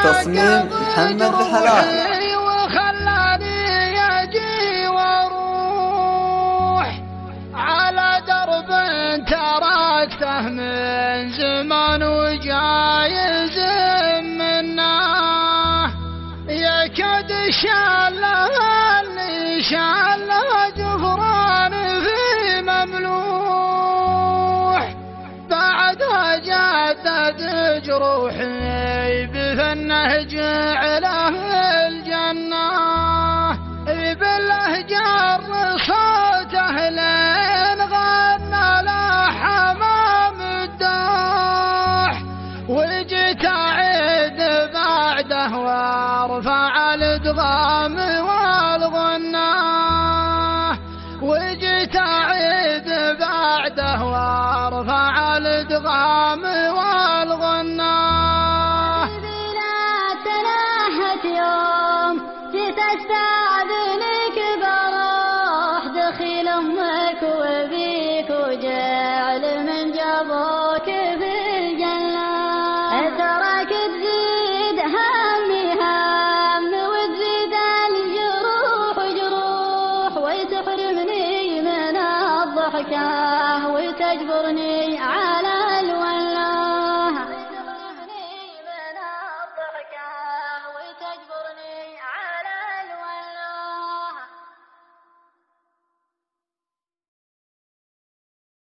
تصميم محمد الحلال. وخلاني يجي واروح على درب تركته من زمان وجايز منه يكاد شاله اللي شاله جفران في مملوح بعدها جدد جروحي بفنه جعله الجنة بالله جر صوته لين غنى له حمام الداح وجيت أعيد بعده وارفع الادغام والغناه وجيت أعيد بعده وارفع الادغام والغناه. تناهت يوم جيت استاذنك بروح دخيل امك وبيك وجعل من جابوك في الجنة تراك تزيد همي هم وتزيد الجروح جروح وتحرمني من الضحكة وتجبرني